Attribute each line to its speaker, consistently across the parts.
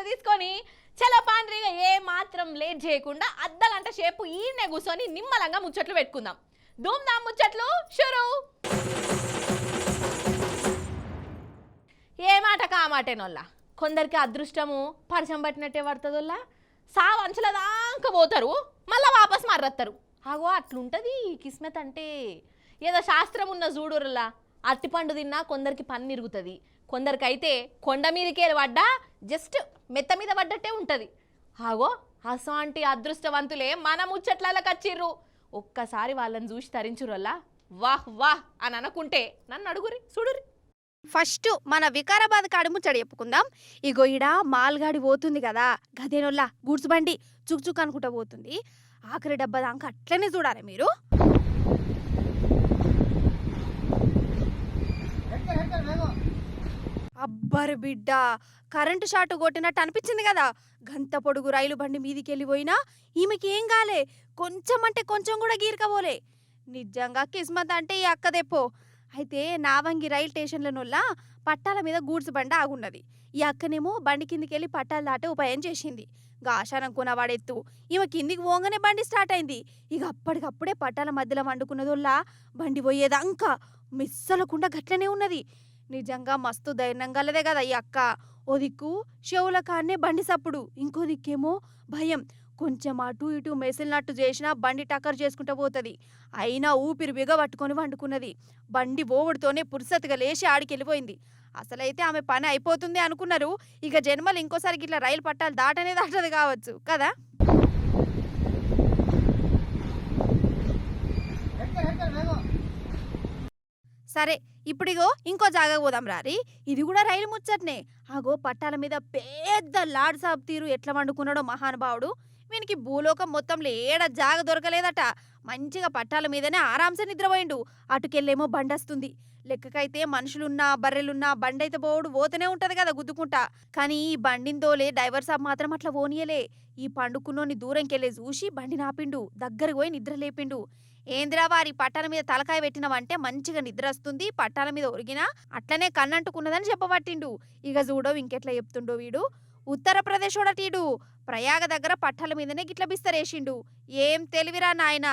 Speaker 1: తీసుకొని చలో పాండ్రిగా ఏ మాత్రం లేట్ చేయకుండా అర్ధగంట సేపు ఈయనే కూర్చొని నిమ్మలంగా ముచ్చట్లు పెట్టుకుందాం. ధూమ్ధామ్ ముచ్చట్లు షురు. ఏ మాట కా మాటేనోళ్ళ కొందరికి అదృష్టము పరిచయం పట్టినట్టే పడుతుందోళ్ళ సావు అంచుల దాకా పోతారు మళ్ళీ వాపస్ మర్రత్తారు. ఆగో అట్లుంటుంది కిస్మత్ అంటే. ఏదో శాస్త్రం ఉన్న చూడురులా అట్టిపండు తిన్నా కొందరికి పన్ను ఇరుగుతుంది, కొందరికైతే కొండ మీదకే పడ్డా జస్ట్ మెత్త మీద పడ్డట్టే ఉంటుంది. ఆగో అసంటి అదృష్టవంతులే మన ముచ్చట్లకి వచ్చిర్రు. ఒక్కసారి వాళ్ళని చూసి తరించురల్లా వాహ్ వాహ్ అని అనుకుంటే నన్ను అడుగురి చూడురి.
Speaker 2: ఫస్ట్ మన వికారాబాద్ కాడి ముచ్చట చెప్పుకుందాం. ఇగో ఈడ మాల్గాడి పోతుంది కదా, గదేనోళ్ళ గూడ్స్ బండి చుక్ చుక్ అనుకుంటా పోతుంది. ఆఖరి డబ్బా దాకా అట్లనే చూడాలి మీరు. అబ్బరు బిడ్డ, కరెంటు షాటు కొట్టినట్టు అనిపించింది కదా. గంత పొడుగు రైలు బండి మీదికి వెళ్ళిపోయినా ఈమెకి ఏం కాలే, కొంచెం అంటే కొంచెం కూడా గీరకపోలే. నిజంగా కిస్మత్ అంటే ఈ అక్కదెప్పో. అయితే నావంగి రైలు స్టేషన్లనొల్లా పట్టాల మీద గూడ్స్ బండి ఆగున్నది. ఈ అక్కనేమో బండి కిందికి వెళ్ళి పట్టాలు దాటే ఉపాయం చేసింది. గాశానం కొనవాడెత్తు ఈమె కిందికి పోగానే బండి స్టార్ట్ అయింది. ఇక అప్పటికప్పుడే పట్టాల మధ్యలో వండుకున్నదోల్లా బండి పోయేదాకా మిస్సలకుండా గట్లనే ఉన్నది. నిజంగా మస్తు ధైర్యం గలదే కదా ఈ అక్క. ఓ దిక్కు చెవుల కాన్నే బండి సప్పుడు, ఇంకో దిక్కేమో భయం. కొంచెం అటు ఇటు మెసిలినట్టు చేసినా బండి టక్కర్ చేసుకుంటూ పోతుంది. అయినా ఊపిరి బిగబట్టుకొని వండుకున్నది. బండి ఓవుడితోనే పురుసత్తుగా లేచి ఆడికెళ్ళిపోయింది. అసలైతే ఆమె పని అయిపోతుంది అనుకున్నారు. ఇక జన్మలు ఇంకోసారి ఇట్లా రైలు పట్టాలు దాటనే దాటది కావచ్చు కదా. సరే ఇప్పుడిగో ఇంకో జాగా పోదాం రారి. ఇది కూడా రైలు ముచ్చట్నే. ఆగో పట్టాల మీద పెద్ద లాడ్ సాబ్ తీరు ఎట్లా వండుకున్నాడో మహానుభావుడు. వీనికి భూలోకం మొత్తంలో ఏడ జాగ దొరకలేదట. మంచిగా పట్టాల మీదనే ఆరాంసే నిద్రపోయిండు. అటుకెళ్ళేమో బండొస్తుంది. లెక్కకైతే మనుషులున్నా బర్రెలున్నా బండైతే పోవుడు పోతూనే ఉంటది కదా గుద్దుకుంటా. కానీ ఈ బండిని తోలే డ్రైవర్ సాబ్ మాత్రం అట్లా పోనీయలే. ఈ పండుకున్నోని దూరంకెళ్ళి చూసి బండి నాపిండు, దగ్గరకు పోయి నిద్ర లేపిండు. ఏంద్రా వారి పట్టాల మీద తలకాయ పెట్టినవంటే మంచిగా నిద్ర వస్తుంది, పట్టాల మీద ఒరిగినా అట్లనే కన్నంటుకున్నదని చెప్పబట్టిండు. ఇక చూడో ఇంకెట్లా చెప్తుండో వీడు. ఉత్తరప్రదేశోడటీడు ప్రయాగ దగ్గర పట్టాల మీదనే గిట్ల బిస్తరేసిండు. ఏం తెలివిరా నాయన,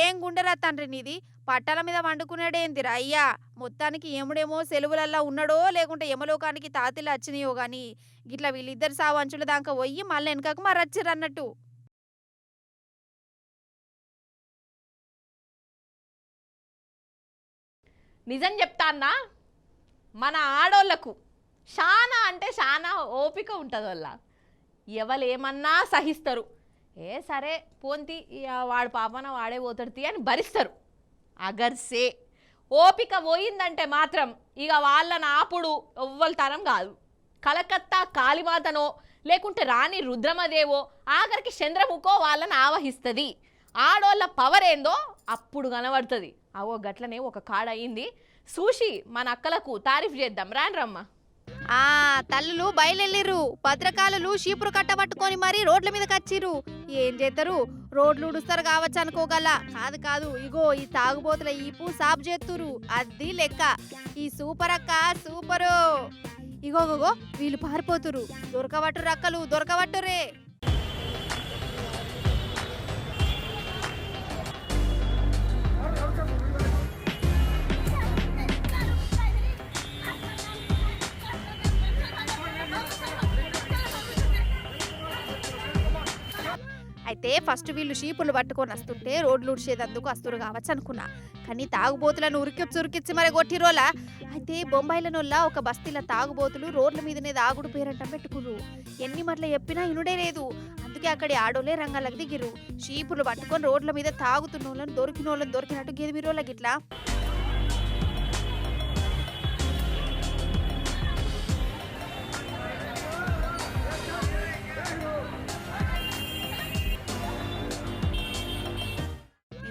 Speaker 2: ఏం గుండెరా తండ్రి నీది. పట్టాల మీద వండుకున్నాడేందిరా అయ్యా. మొత్తానికి ఎముడేమో సెలవులల్లా ఉన్నాడో లేకుంటే యమలోకానికి తాతిలా వచ్చినాయో గాని గిట్ల వీళ్ళిద్దరు సావు అంచుల దాకా పోయి మళ్ళీ వెనకకు మరచ్చిరన్నట్టు.
Speaker 1: నిజం చెప్తాన్నా, మన ఆడోళ్లకు చాలా అంటే చాలా ఓపిక ఉంటుంది. వాళ్ళ ఎవలేమన్నా సహిస్తారు. సరే పోంతి వాడు పాపన వాడే పోతాడు అని భరిస్తారు. అగర్సే ఓపిక పోయిందంటే మాత్రం ఇక వాళ్ళని ఆపుడు ఎవ్వలతనం కాదు. కలకత్తా కాళీమాతనో లేకుంటే రాణి రుద్రమదేవో ఆఖరికి చంద్రముఖో వాళ్ళని ఆవహిస్తుంది. ఆడోళ్ళ పవర్ ఏందో అప్పుడు కనబడుతుంది. అవో గట్లనే ఒక కాడ అయింది చూసి మన అక్కలకు తారీఫ్ చేద్దాం రాన్రమ్మ.
Speaker 2: తల్లులు బయలుదేరిర్రు. భద్రకాలు చీపురు కట్ట పట్టుకొని మరి రోడ్ల మీదకి వచ్చిర్రు. ఏం చేస్తారు, రోడ్లు ఉడుస్తారు కావచ్చు అనుకోగల. కాదు కాదు, ఇగో ఈ తాగుబోతుల ఈపు సాపు చేస్తురు. అది లెక్క. ఈ సూపర్ అక్క సూపరు. ఇగోగో వీళ్ళు పారిపోతురు. దొరకబట్టురు అక్కలు, దొరకబట్టురే. అయితే ఫస్ట్ వీళ్ళు షీపులు పట్టుకొని వస్తుంటే రోడ్లు ఉడిచేదందుకు వస్తురు కావచ్చు అనుకున్నా. కానీ తాగుబోతులను ఉరికిచ్చి మరి కొట్టిరోలా. అయితే బొంబాయిలనొల్లా ఒక బస్తీల తాగుబోతులు రోడ్ల మీదనే దాగుడు పేరంట పెట్టుకుర్రు. ఎన్ని మట్ల చెప్పినా ఇనుడే లేదు. అందుకే అక్కడి ఆడోలే రంగాలకు దిగిర్రు. షీపులు పట్టుకొని రోడ్ల మీద తాగుతున్నోళ్ళని దొరికినట్టు గెదిమిరోళ్ళ గిట్లా.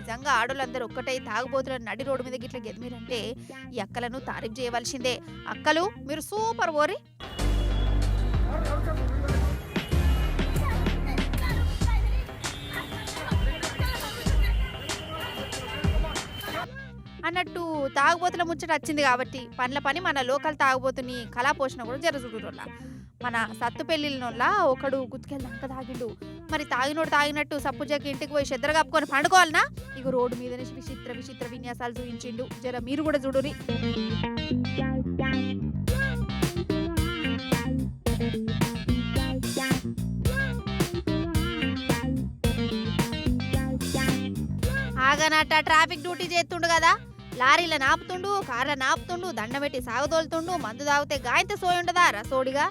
Speaker 2: నిజంగా ఆడోళ్ళందరూ ఒక్కటై తాగుబోతులను నడి రోడ్డు మీద గిట్ల గెదిమిరంటే ఈ అక్కలను తారీఫ్ చేయవలసిందే. అక్కలు మీరు సూపర్ ఓరి. అన్నట్టు తాగుబోతుల ముచ్చట వచ్చింది కాబట్టి పనుల పని మన లోకల్ తాగుబోతుని కళాపోషణ కూడా జరజుడురోళ్ళ. మన సత్తు పెళ్లిళ్ళనోళ్ళ ఒకడు గుత్తుకెళ్ళాక తాగిండు. మరి తాగినోడు తాగినట్టు సప్పుజకి ఇంటికి పోయి చెద్దర కప్పుకొని పండుకోవాలనా? ఇక రోడ్డు మీద విచిత్ర విచిత్ర విన్యాసాలు చూపించిండు. జర మీరు కూడా చూడురి. ఆగనట్ట ట్రాఫిక్ డ్యూటీ చేస్తుండు కదా, లారీల నాపుతుండు, కార్ల నాపుతుండు, దండ పెట్టి సాగదోలుతుండు. మందు తాగితే గాయంత సోయి ఉండదా రసోడిగా?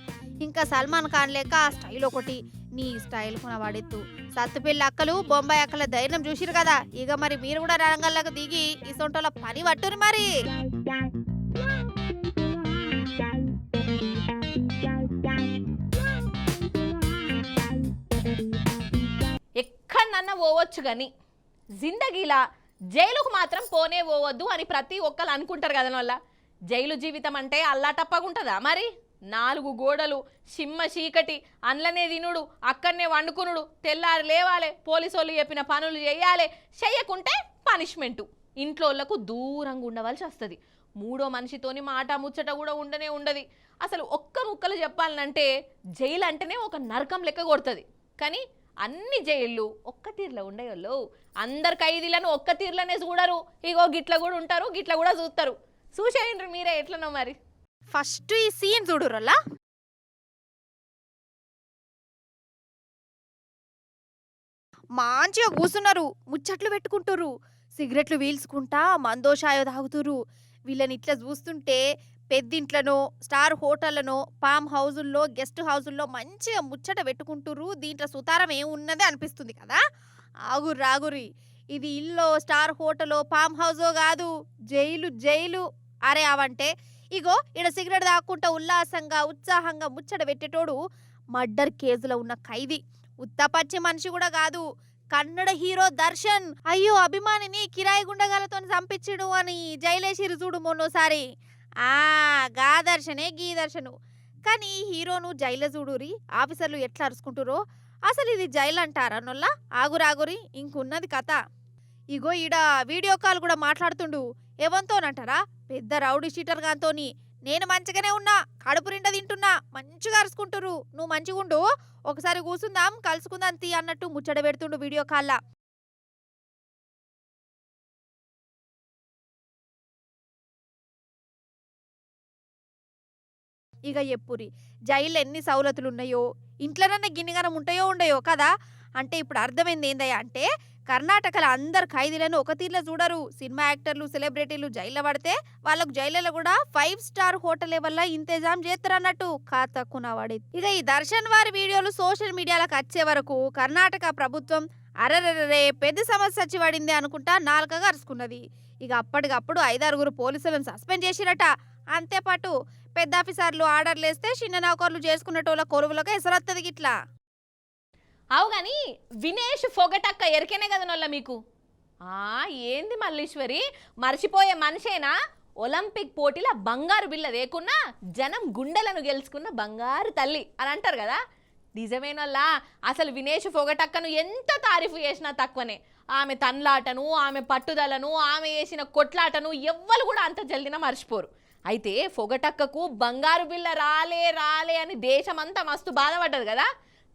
Speaker 2: ఇంకా సల్మాన్ ఖాన్ లెక్క ఆ స్టైల్ ఒకటి. నీ స్టైల్ కొన వాడెత్తు. సత్తుపిల్లి అక్కలు బొంబాయి అక్కల ధైర్యం చూసిరు కదా, ఇక మరి మీరు కూడా రంగంలోకి దిగి ఈ సొంటల పని పట్టురు మరి.
Speaker 1: ఎక్కడన్నా పోవచ్చు కానీ జిందగీలా జైలుకు మాత్రం పోనే పోవద్దు అని ప్రతి ఒక్కరు అనుకుంటారు కదా. వల్ల జైలు జీవితం అంటే అల్లాటప్పగుంటుందా మరి? 4 గోడలు, సిమ్మ చీకటి, అండ్లనే తినుడు, అక్కడనే వండుకునుడు, తెల్లారి లేవాలి, పోలీసు వాళ్ళు చెప్పిన పనులు చేయాలి, చెయ్యకుంటే పనిష్మెంటు. ఇంట్లోళ్ళకు దూరంగా ఉండవలసి వస్తుంది. మూడో మనిషితోని మాట ముచ్చట కూడా ఉండనే ఉండదు. అసలు ఒక్క ముక్కలు చెప్పాలంటే జైలు అంటేనే ఒక నరకం లెక్క కొడుతుంది. కానీ అన్ని జైళ్ళు ఒక్క తీర్లో ఉండేవాళ్ళు. అందరు ఖైదీలను ఒక్క తీర్లోనే చూడరు. ఇగో గిట్ల కూడా ఉంటారు, గిట్ల కూడా చూస్తారు. చూసేయండి మీరే ఎట్లనో మరి.
Speaker 2: ఫస్ట్ ఈ సీన్ చూడురల్లా. మంచిగా కూసున్నారు, ముచ్చట్లు పెట్టుకుంటురు, సిగరెట్లు వీల్చుకుంటా మందోషాయో తాగుతురు. వీళ్ళని ఇట్లా చూస్తుంటే పెద్దింట్లనో, స్టార్ హోటళ్లనో, పామ్ హౌజుల్లో, గెస్ట్ హౌజుల్లో మంచిగా ముచ్చట పెట్టుకుంటురు. దీంట్లో సుతారం ఏమున్నది అనిపిస్తుంది కదా. ఆగుర్రి, ఇది ఇల్లో, స్టార్ హోటలో, పామ్ హౌజో కాదు, జైలు జైలు. అరే అవంటే ఇగో ఈడ సిగరెట్ తాక్కుంటా ఉల్లాసంగా ఉత్సాహంగా ముచ్చట పెట్టేటోడు మర్డర్ కేసులో ఉన్న ఖైదీ. ఉత్తపచ్చి మనిషి కూడా కాదు, కన్నడ హీరో దర్శన్. అయ్యో అభిమానిని కిరాయి గుండగాలతో చంపించడు అని జైలేసిరు చూడు మొన్నోసారి. గా దర్శనే గీ దర్శను. కానీ హీరోను జైలు చూడురి, ఆఫీసర్లు ఎట్లా అరుచుకుంటురో. అసలు ఇది జైలు అంటారా నొల్లా? ఆగురి, ఇంకున్నది కథ. ఇగో ఈడ వీడియో కాల్ కూడా మాట్లాడుతుండు. ఏవంతోనంటారా? పెద్ద రౌడీ షీటర్ గాంతోని. నేను మంచిగానే ఉన్నా, కడుపు నిండా తింటున్నా, మంచిగా అరుచుకుంటురు. నువ్వు మంచిగుండు, ఒకసారి కూసుందాం, కలుసుకుందాం తీ అన్నట్టు ముచ్చట పెడుతుండు వీడియో కాల్లా. ఇక ఎప్పురి జైల్లో ఎన్ని సౌలతులు ఉన్నాయో, ఇంట్లోనన్నా గిన్నెగానం ఉంటాయో ఉండయో కదా. అంటే ఇప్పుడు అర్థమైంది ఏందయ్యా అంటే, కర్ణాటకలో అందరు ఖైదీలను ఒక తీర్లో చూడరు. సినిమా యాక్టర్లు, సెలబ్రిటీలు జైల్లో పడితే వాళ్ళకు జైల్లో కూడా 5 స్టార్ హోటల్ వల్ల ఇంతజాం చేస్తారు అన్నట్టు కాతక్కునవాడి. ఇక ఈ దర్శన్ వారి వీడియోలు సోషల్ మీడియాలకు వచ్చే వరకు కర్ణాటక ప్రభుత్వం అరరరే పెద్ద సమస్య వచ్చి పడింది అనుకుంటా నాలుకగా అరుచుకున్నది. ఇక అప్పటికప్పుడు 5-6 పోలీసులను సస్పెండ్ చేసిరట. అంతేపాటు పెద్ద ఆఫీసర్లు ఆర్డర్లు వేస్తే చిన్న నౌకర్లు చేసుకునేటోళ్ళ కొలువులకు ఎసరొత్తది గిట్లా.
Speaker 1: అవు కానీ వినేష్ ఫొగటక్క ఎరికేనే కదా నొల్ల మీకు. ఏంది మల్లీశ్వరి, మర్చిపోయే మనిషేనా? ఒలింపిక్ పోటీల బంగారు బిల్ల లేకున్నా జనం గుండెలను గెలుచుకున్న బంగారు తల్లి అని అంటారు కదా. నిజమేనల్లా. అసలు వినేష్ ఫొగటక్కను ఎంత తారీఫు చేసినా తక్కువనే. ఆమె తన్లాటను, ఆమె పట్టుదలను, ఆమె వేసిన కొట్లాటను ఎవ్వరు కూడా అంత జల్దిన మర్చిపోరు. అయితే ఫొగటక్కకు బంగారు బిల్ల రాలే అని దేశమంతా మస్తు బాధపడ్డది కదా.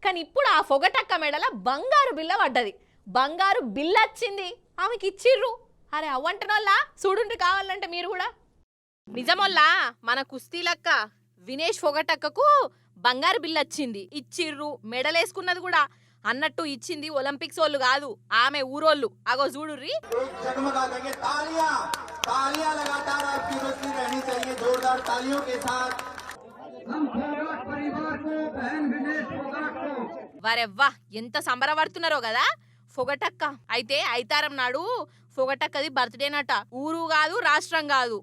Speaker 1: కానీ ఇప్పుడు ఆ ఫొగటక్క మెడల బంగారు బిల్ల పడ్డది. బంగారు బిల్ల వచ్చింది, ఆమెకి ఇచ్చిర్రు. అరే అవ్వంటనోళ్ళ చూడుండి కావాలంటే మీరు కూడా. నిజమోల్లా, మన కుస్తీలక్క వినేష్ ఫొగటక్కకు బంగారు బిల్ల వచ్చింది, ఇచ్చిర్రు. మెడలేసుకున్నది కూడా. అన్నట్టు ఇచ్చింది ఒలింపిక్స్ వాళ్ళు కాదు, ఆమె ఊరోళ్ళు. అగో చూడుర్రి. వరెవ్వా ఎంత సంబరపడుతున్నారో కదా ఫొగటక్క. అయితే ఐతారం నాడు ఫొగటక్కది బర్త్డేనట. ఊరు కాదు, రాష్ట్రం కాదు,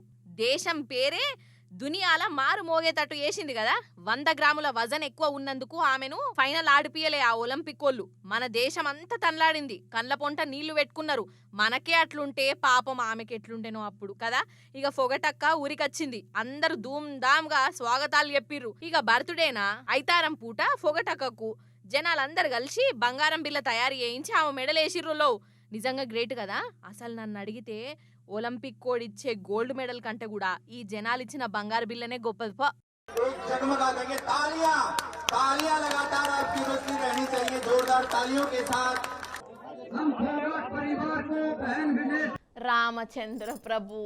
Speaker 1: దేశం పేరే దునియాల మారు మోగేటట్టు చేసింది కదా. 100 గ్రాముల వజన్ ఎక్కువ ఉన్నందుకు ఆమెను ఫైనల్ ఆడిపియలే ఆ ఒలింపిక్ వాళ్ళు. మన దేశం అంతా తన్లాడింది, కళ్ళ పొంట నీళ్లు పెట్టుకున్నారు. మనకే అట్లుంటే పాపం ఆమెకి ఎట్లుంటేనో అప్పుడు కదా. ఇక ఫొగటక్క ఊరికొచ్చింది, అందరూ ధూమ్ ధామ్ గా స్వాగతాలు చెప్పిర్రు. ఇక బర్త్డేనా ఐతారం పూట ఫొగటక్కకు జనాలందరు కలిసి బంగారం బిల్ల తయారు చేయించి ఆమె మెడలేసిర్రులో. నిజంగా గ్రేట్ కదా. అసలు నన్ను అడిగితే ఒలింపిక్ కోడ్ ఇచ్చే గోల్డ్ మెడల్ కంటే కూడా ఈ జనాలు ఇచ్చిన బంగారు బిల్లనే గొప్పది.
Speaker 3: एक जगमगा देंगे तालियां तालियां लगातार आपकी रोशनी रहनी चाहिए जोरदार तालियों के साथ हम परिवार को बहन विनेश
Speaker 1: రామచంద్ర ప్రభు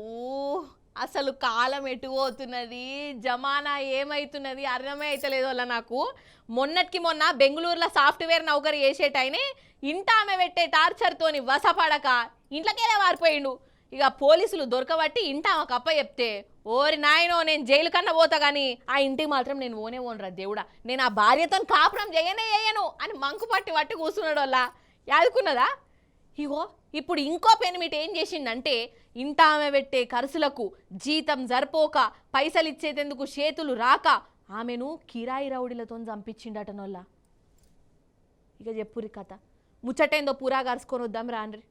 Speaker 1: అసలు కాలం ఎటు పోతున్నది జమానా ఏమైతున్నది అర్థమే అవుతలేదు వల్ల నాకు మొన్నటికి మొన్న బెంగళూరులో సాఫ్ట్వేర్ నౌకరీ చేసేటైనే ఇంట ఆమె పెట్టే టార్చర్తోని వసపడక ఇంట్లోకెళ్ళే మారిపోయిండు ఇక పోలీసులు దొరకబట్టి ఇంట ఆమెకు అప్ప చెప్తే ఓరి నాయనో నేను జైలు కన్నా పోతా కానీ ఆ ఇంటికి మాత్రం నేను ఓనరా దేవుడా నేను ఆ భార్యతో కాపురం చేయను అని మంకు పట్టి కూర్చున్నాడు వల్ల యాదుకున్నదా ఇగో ఇప్పుడు ఇంకో పెనిమిటి ఏం చేసిందంటే ఇంట ఆమె పెట్టే ఖర్చులకు జీతం సరిపోక పైసలు ఇచ్చేందుకు చేతులు రాక ఆమెను కిరాయి రౌడీలతో చంపించిండటనోళ్ళ ఇక చెప్పురి కథ ముచ్చటేందో పూరా గరుచుకొని వద్దాం రాండ్రి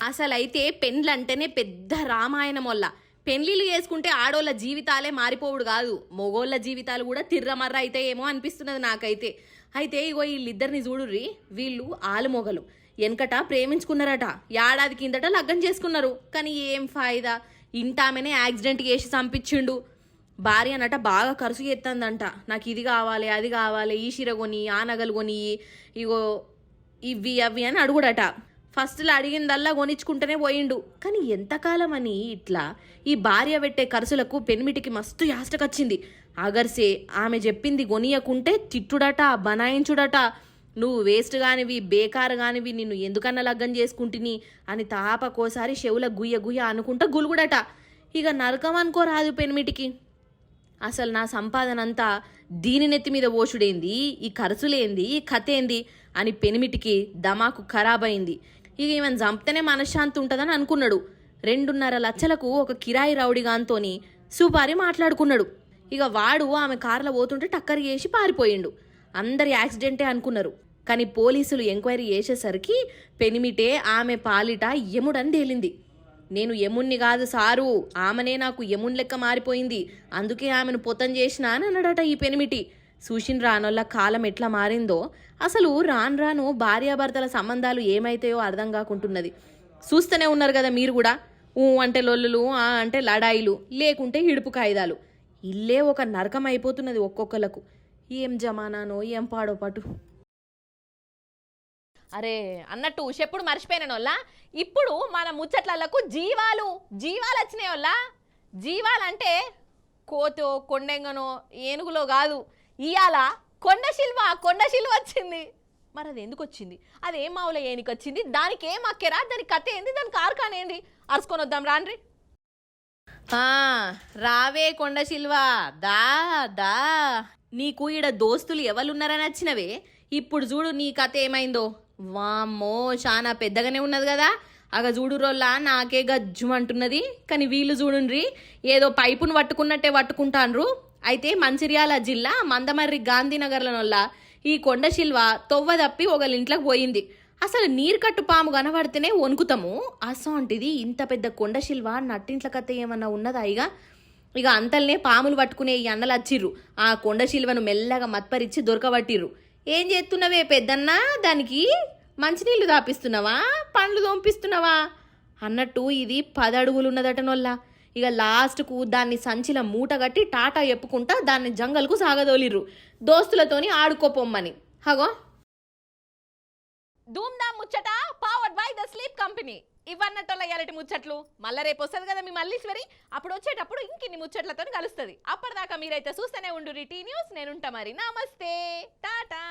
Speaker 1: అసలైతే పెండ్లంటేనే పెద్ద రామాయణం వల్ల పెళ్లిళ్ళు చేసుకుంటే ఆడోళ్ళ జీవితాలే మారిపోవుడు కాదు మొగోళ్ళ జీవితాలు కూడా తిర్రమర్ర అయితే ఏమో అనిపిస్తున్నది నాకైతే అయితే ఇగో వీళ్ళిద్దరిని చూడుర్రి వీళ్ళు ఆలుమొగలు వెనకట ప్రేమించుకున్నారట ఏడాది కిందట లగ్గం చేసుకున్నారు కానీ ఏం ఫాయిదా ఇంటామెనే యాక్సిడెంట్ చేసి చంపించిండు భార్య అనట బాగా ఖర్చు చేస్తుందంట నాకు ఇది కావాలి అది కావాలి ఈ చీర కొని ఆ నగలు కొని ఇగో ఇవి అవి అని అడుగుడట ఫస్ట్లో అడిగిందల్లా కొనిచ్చుకుంటూనే పోయిండు కానీ ఎంతకాలం అని ఇట్లా ఈ భార్య పెట్టే ఖర్చులకు పెనిమిటికి మస్తు యాస్టకొచ్చింది అగర్సే ఆమె చెప్పింది కొనియకుంటే తిట్టుడట బనాయించుడట నువ్వు వేస్ట్ కానివి బేకారు కానివి నిన్ను ఎందుకన్నా లగ్గం చేసుకుంటుని అని తాపకోసారి చెవుల గుయ్య అనుకుంటా గులుగుడట ఇక నరకం అనుకోరాదు పెనిమిటికి అసలు నా సంపాదన అంతా దీని నెత్తి మీద ఓషుడేంది ఈ ఖర్చులేంది ఈ కథ ఏంది అని పెనిమిటికి దమాకు ఖరాబైంది ఇక ఈమెను చంపితేనే మనశ్శాంతి ఉంటుందని అనుకున్నాడు 2.5 లక్షలకు ఒక కిరాయి రౌడీగాంతోని సుపారి మాట్లాడుకున్నాడు ఇక వాడు ఆమె కార్లో పోతుంటే టక్కర్ చేసి పారిపోయిండు అందరి యాక్సిడెంటే అనుకున్నారు కానీ పోలీసులు ఎంక్వైరీ చేసేసరికి పెనిమిటే ఆమె పాలిట యముడని తేలింది నేను యముణ్ణి కాదు సారు ఆమెనే నాకు యమున్ లెక్క మారిపోయింది అందుకే ఆమెను పొతం చేసినా అని అన్నాడట ఈ పెనిమిటి చూసిన రానోళ్ళ కాలం ఎట్లా మారిందో అసలు రాను భార్యాభర్తల సంబంధాలు ఏమైతాయో అర్థం కాకుంటున్నది చూస్తూనే ఉన్నారు కదా మీరు కూడా అంటే లొల్లులు అంటే లడాయిలు లేకుంటే ఇడుపు కాయిదాలు ఇల్లే ఒక నరకం అయిపోతున్నది ఒక్కొక్కలకు ఏం జమానానో ఏం పాడో పాటు అరే అన్నట్టు చెప్పుడు మర్చిపోయిన వాళ్ళ ఇప్పుడు మన ముచ్చట్లకు జీవాలు వచ్చినాయి వాళ్ళ జీవాలంటే కోతో కొండెంగనో ఏనుగులో కాదు ఇవాళ కొండ శిల్వ వచ్చింది మరి అది ఎందుకు వచ్చింది అది ఏం మావుల ఏనికి వచ్చింది దానికి ఏం అక్కెరా దాని కథ ఏంది దాని కార్ఖానేంది అరుచుకొని వద్దాం రాండ్రి రావే కొండ శిల్వ దా నీకు ఈడ దోస్తులు ఎవరున్నారని వచ్చినవే ఇప్పుడు చూడు నీ కథ ఏమైందో వామ్మో చాలా పెద్దగానే ఉన్నది కదా అగ చూడు రోల్లా నాకే గజ్జుమంటున్నది కానీ వీళ్ళు చూడుండ్రి ఏదో పైపును పట్టుకున్నట్టే పట్టుకుంటాన్రు అయితే మంచిర్యాల జిల్లా మందమర్రి గాంధీనగర్లనొల్ల ఈ కొండ శిల్వ తొవ్వ తప్పి ఒకళ్ళింట్లోకి పోయింది అసలు నీరు కట్టు పాము కనబడితేనే వణుకుతాము అసోంటిది ఇంత పెద్ద కొండ శిల్వ నట్టింట్ల కథ ఏమన్నా ఉన్నదా ఇక అంతల్నే పాములు పట్టుకునే ఈ అన్నలు వచ్చిర్రు ఆ కొండ శిల్వను మెల్లగా మత్పరిచ్చి దొరకబట్టిర్రు ఏం చేస్తున్నావే పెద్దన్నా దానికి మంచినీళ్ళు దాపిస్తున్నావా పండ్లు దొంపిస్తున్నావా అన్నట్టు ఇది 10 అడుగులు ఉన్నదటనొల్ల ఇక లాస్ట్కు దాన్ని సంచిల మూట కట్టి టాటా చెప్పుకుంటా దాన్ని జంగల్కు సాగదోలిర్రు దోస్తులతోని ఆడుకోపోమ్మని హగో ధూమ్ధామ్ ముచ్చట powered by the Sleep Company ఇవన్నట్టోళ్ళ ఇయాలటి ముచ్చట్లు మళ్ళీ రేపు వస్తుంది కదా మీ మల్లీశ్వరి అప్పుడు వచ్చేటప్పుడు ఇంకిన్ని ముచ్చట్లతో కలుస్తుంది అప్పటిదాకా మీరైతే చూస్తూనే ఉండు టీ న్యూస్ నేనుంటా మరి నమస్తే టాటా